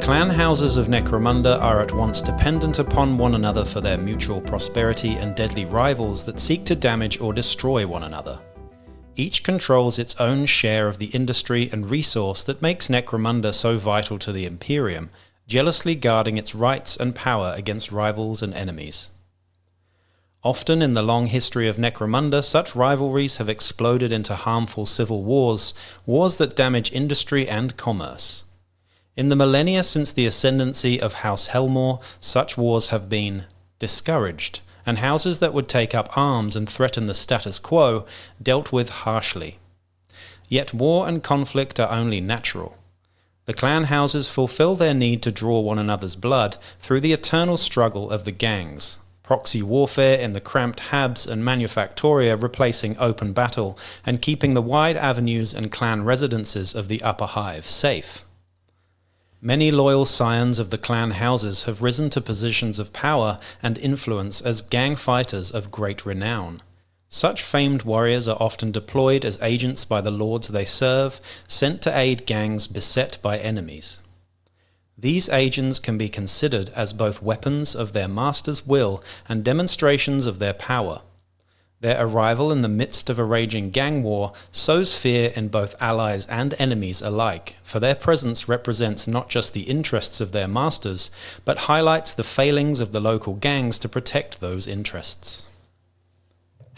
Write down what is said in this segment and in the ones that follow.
clan houses of Necromunda are at once dependent upon one another for their mutual prosperity and deadly rivals that seek to damage or destroy one another. Each controls its own share of the industry and resource that makes Necromunda so vital to the Imperium, jealously guarding its rights and power against rivals and enemies. Often in the long history of Necromunda, such rivalries have exploded into harmful civil wars, wars that damage industry and commerce. In the millennia since the ascendancy of House Helmore, such wars have been discouraged, and houses that would take up arms and threaten the status quo dealt with harshly. Yet war and conflict are only natural. The clan houses fulfill their need to draw one another's blood through the eternal struggle of the gangs. Proxy warfare in the cramped habs and manufactoria replacing open battle and keeping the wide avenues and clan residences of the upper hive safe. Many loyal scions of the clan houses have risen to positions of power and influence as gang fighters of great renown. Such famed warriors are often deployed as agents by the lords they serve, sent to aid gangs beset by enemies. These agents can be considered as both weapons of their master's will and demonstrations of their power. Their arrival in the midst of a raging gang war sows fear in both allies and enemies alike, for their presence represents not just the interests of their masters, but highlights the failings of the local gangs to protect those interests.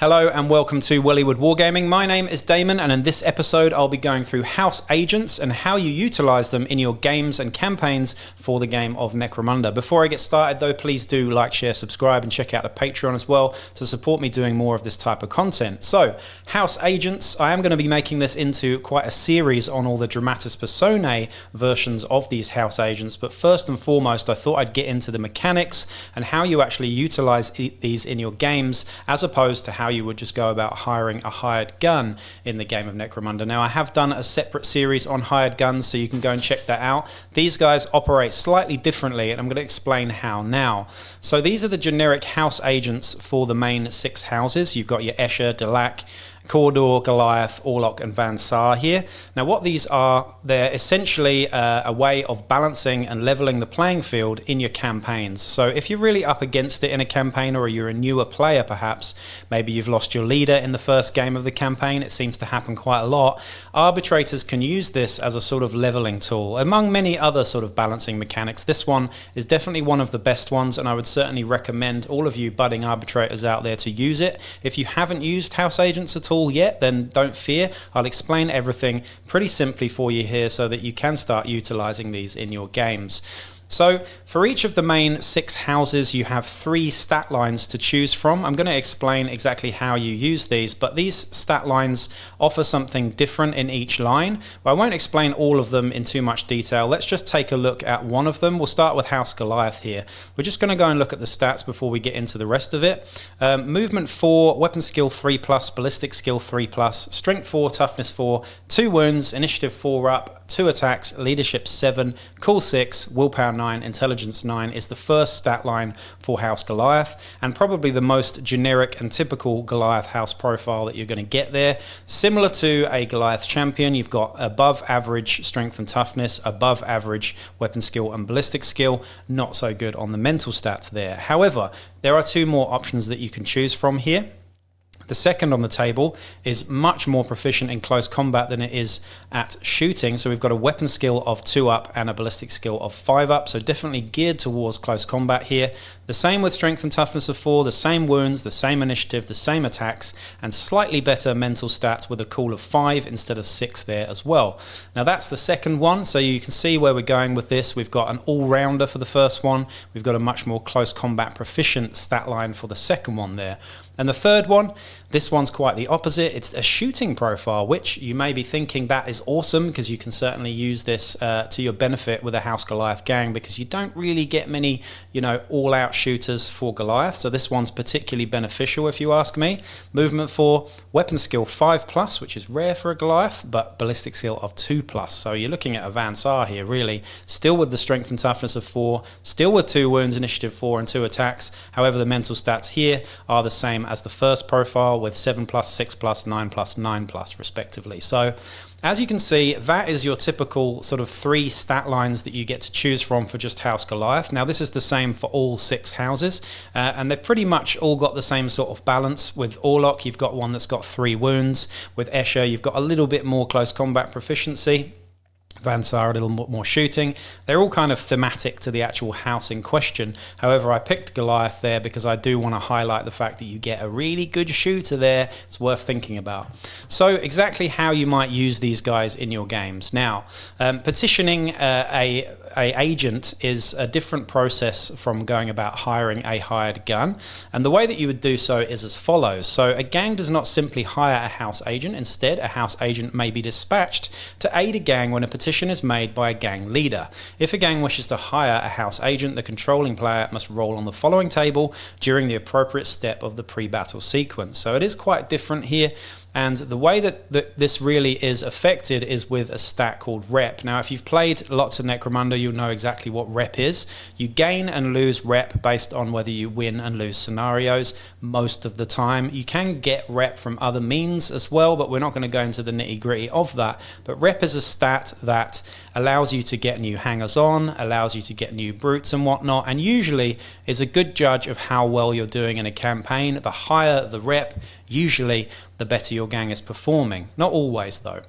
Hello and welcome to Wellywood Wargaming. My name is Damon, and in this episode I'll be going through house agents and how you utilize them in your games and campaigns for the game of Necromunda. Before I get started though, please do like, share, subscribe and check out the Patreon as well to support me doing more of this type of content. So, house agents, I am going to be making this into quite a series on all the Dramatis Personae versions of these house agents, but first and foremost I thought I'd get into the mechanics and how you actually utilize these in your games as opposed to how you would just go about hiring a hired gun in the game of Necromunda. Now, I have done a separate series on hired guns, so you can go and check that out. These guys operate slightly differently, and I'm going to explain how now. So these are the generic house agents for the main 6 houses. You've got your Escher, Delac, Cawdor, Goliath, Orlok and Van Saar here. Now what these are, they're essentially a way of balancing and leveling the playing field in your campaigns. So if you're really up against it in a campaign, or you're a newer player perhaps, maybe you've lost your leader in the first game of the campaign, it seems to happen quite a lot, arbitrators can use this as a sort of leveling tool. Among many other sort of balancing mechanics, this one is definitely one of the best ones, and I would certainly recommend all of you budding arbitrators out there to use it. If you haven't used house agents at all yet, then don't fear. I'll explain everything pretty simply for you here so that you can start utilizing these in your games. So for each of the main 6 houses, you have 3 stat lines to choose from. I'm going to explain exactly how you use these, but these stat lines offer something different in each line. Well, I won't explain all of them in too much detail. Let's just take a look at one of them. We'll start with House Goliath here. We're just going to go and look at the stats before we get into the rest of it. Movement 4, weapon skill 3+, ballistic skill 3+, strength 4, toughness 4, 2 wounds, initiative 4 up, 2 attacks, leadership 7, cool 6, willpower 9, intelligence 9 is the first stat line for House Goliath, and probably the most generic and typical Goliath house profile that you're going to get there. Similar to a Goliath champion, you've got above average strength and toughness, above average weapon skill and ballistic skill, not so good on the mental stats there. However, there are 2 more options that you can choose from here. The second on the table is much more proficient in close combat than it is at shooting. So we've got a weapon skill of 2 up and a ballistic skill of 5 up. So definitely geared towards close combat here. The same with strength and toughness of 4, the same wounds, the same initiative, the same attacks, and slightly better mental stats with a cool of 5 instead of 6 there as well. Now that's the second one. So you can see where we're going with this. We've got an all-rounder for the first one. We've got a much more close combat proficient stat line for the second one there. And the third one, this one's quite the opposite. It's a shooting profile, which you may be thinking that is awesome because you can certainly use this to your benefit with a House Goliath gang, because you don't really get many, all-out shooters for Goliath. So this one's particularly beneficial if you ask me. Movement 4, weapon skill 5+, which is rare for a Goliath, but ballistic skill of 2+. So you're looking at a Van Saar here, really. Still with the strength and toughness of 4, still with 2 wounds, initiative 4 and 2 attacks. However, the mental stats here are the same as the first profile, are with 7+, 6+, 9+, 9+, respectively. So as you can see, that is your typical sort of 3 stat lines that you get to choose from for just House Goliath. Now this is the same for all 6 houses, and they've pretty much all got the same sort of balance. With Orlok, you've got one that's got 3 wounds. With Escher, you've got a little bit more close combat proficiency. Van Saar, a little more shooting. They're all kind of thematic to the actual house in question. However, I picked Goliath there because I do want to highlight the fact that you get a really good shooter there. It's worth thinking about. So exactly how you might use these guys in your games. Now, petitioning a agent is a different process from going about hiring a hired gun, and the way that you would do so is as follows. So a gang does not simply hire a house agent. Instead, a house agent may be dispatched to aid a gang when a petition is made by a gang leader. If a gang wishes to hire a house agent, the controlling player must roll on the following table during the appropriate step of the pre-battle sequence. So it is quite different here. And the way that this really is affected is with a stat called rep. Now, if you've played lots of Necromunda, you'll know exactly what rep is. You gain and lose rep based on whether you win and lose scenarios most of the time. You can get rep from other means as well, but we're not going to go into the nitty-gritty of that. But rep is a stat that allows you to get new hangers on, allows you to get new brutes and whatnot, and usually is a good judge of how well you're doing in a campaign. The higher the rep, usually the better your gang is performing. Not always though.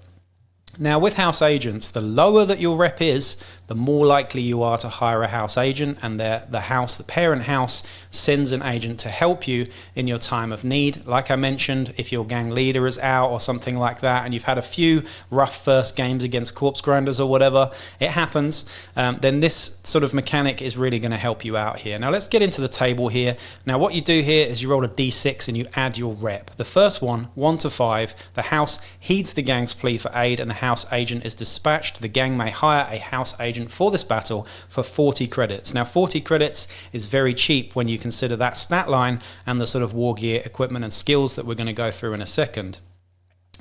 Now with house agents, the lower that your rep is, the more likely you are to hire a house agent, and the parent house sends an agent to help you in your time of need. Like I mentioned, if your gang leader is out or something like that, and you've had a few rough first games against corpse grinders or whatever, it happens, then this sort of mechanic is really going to help you out here. Now let's get into the table here. Now what you do here is you roll a d6 and you add your rep. The first one, 1 to 5, the house heeds the gang's plea for aid and the house agent is dispatched. The gang may hire a house agent for this battle for 40 credits. Now 40 credits is very cheap when you consider that stat line and the sort of war gear, equipment and skills that we're going to go through in a second.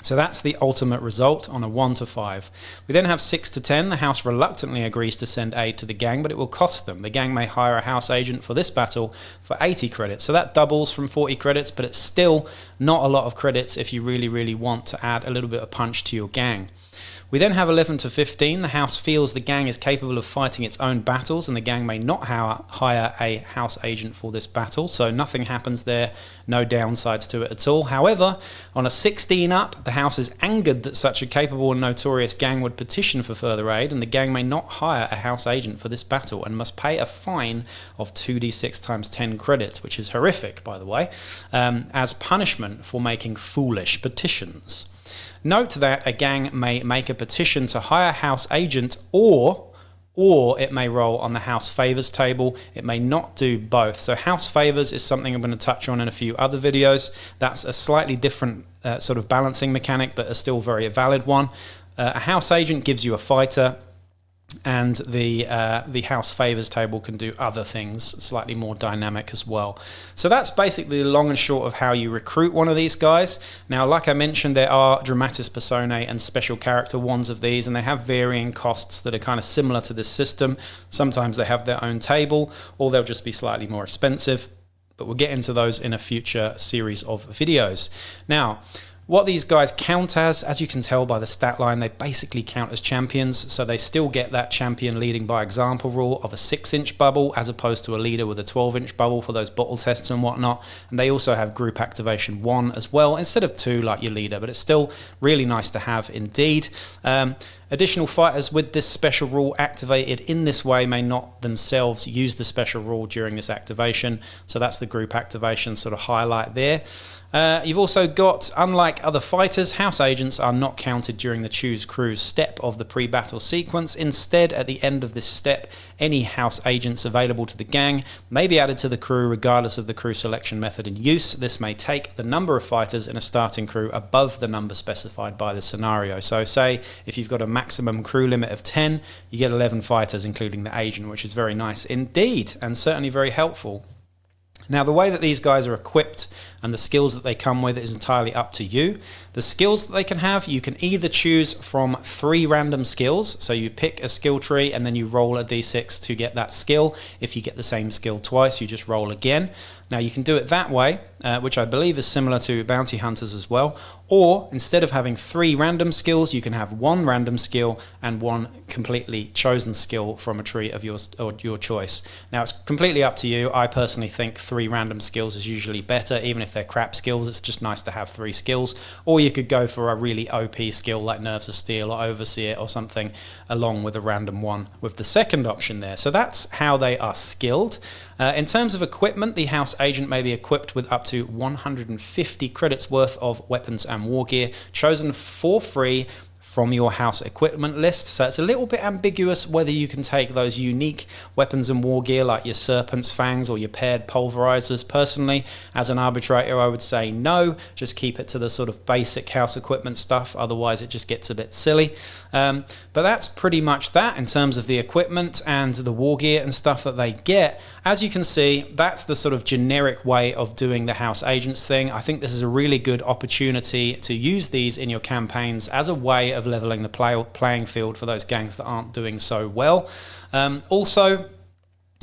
So that's the ultimate result on a 1 to 5. We then have 6 to 10. The house reluctantly agrees to send aid to the gang, but it will cost them. The gang may hire a house agent for this battle for 80 credits. So that doubles from 40 credits, but it's still not a lot of credits if you really, really want to add a little bit of punch to your gang. We then have 11 to 15. The house feels the gang is capable of fighting its own battles, and the gang may not hire a house agent for this battle, so nothing happens there, no downsides to it at all. However, on a 16 up, the house is angered that such a capable and notorious gang would petition for further aid, and the gang may not hire a house agent for this battle and must pay a fine of 2d6 times 10 credits, which is horrific, by the way, as punishment for making foolish petitions. Note that a gang may make a petition to hire house agent or it may roll on the house favors table. It may not do both. So house favors is something I'm going to touch on in a few other videos. That's a slightly different sort of balancing mechanic, but a still very valid one. A house agent gives you a fighter, and the house favors table can do other things, slightly more dynamic as well. So that's basically the long and short of how you recruit one of these guys. Now, like I mentioned, there are dramatis personae and special character ones of these, and they have varying costs that are kind of similar to this system. Sometimes they have their own table, or they'll just be slightly more expensive, but we'll get into those in a future series of videos. Now, what these guys count as you can tell by the stat line, they basically count as champions, so they still get that champion leading by example rule of a 6-inch bubble as opposed to a leader with a 12-inch bubble for those bottle tests and whatnot. And they also have group activation 1 as well, instead of 2 like your leader, but it's still really nice to have indeed. Additional fighters with this special rule activated in this way may not themselves use the special rule during this activation, so that's the group activation sort of highlight there. You've also got, unlike other fighters, house agents are not counted during the choose crews step of the pre-battle sequence. Instead, at the end of this step, any house agents available to the gang may be added to the crew regardless of the crew selection method in use. This may take the number of fighters in a starting crew above the number specified by the scenario. So say if you've got a maximum crew limit of 10, you get 11 fighters including the agent, which is very nice indeed and certainly very helpful. Now, the way that these guys are equipped and the skills that they come with is entirely up to you. The skills that they can have, you can either choose from 3 random skills. So you pick a skill tree and then you roll a d6 to get that skill. If you get the same skill twice, you just roll again. Now you can do it that way, which I believe is similar to bounty hunters as well, or instead of having 3 random skills, you can have 1 random skill and 1 completely chosen skill from a tree of your choice. Now it's completely up to you. I personally think 3 random skills is usually better, even if they're crap skills. It's just nice to have 3 skills. Or you could go for a really OP skill like Nerves of Steel or Overseer or something, along with a random one with the second option there. So that's how they are skilled. In terms of equipment, the House Agent may be equipped with up to 150 credits worth of weapons and war gear, chosen for free from your house equipment list. So it's a little bit ambiguous whether you can take those unique weapons and war gear like your Serpent's Fangs or your paired pulverizers. Personally, as an arbitrator, I would say no, just keep it to the sort of basic house equipment stuff, otherwise it just gets a bit silly. But that's pretty much that in terms of the equipment and the war gear and stuff that they get. As you can see, that's the sort of generic way of doing the House Agents thing. I think this is a really good opportunity to use these in your campaigns as a way of leveling the playing field for those gangs that aren't doing so well. Also,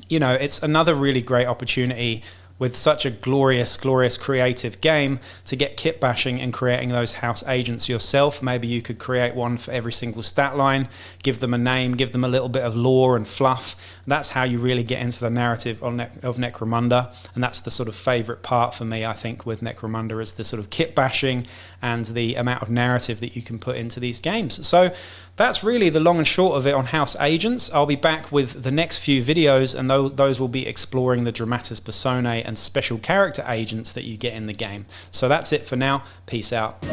you know, it's another really great opportunity with such a glorious creative game to get kit bashing and creating those house agents yourself. Maybe you could create one for every single stat line, give them a name, give them a little bit of lore and fluff. That's how you really get into the narrative of Necromunda, and that's the sort of favourite part for me, I think, with Necromunda, is the sort of kit bashing and the amount of narrative that you can put into these games. So that's really the long and short of it on House Agents. I'll be back with the next few videos, and those will be exploring the Dramatis Personae and special character agents that you get in the game. So that's it for now. Peace out.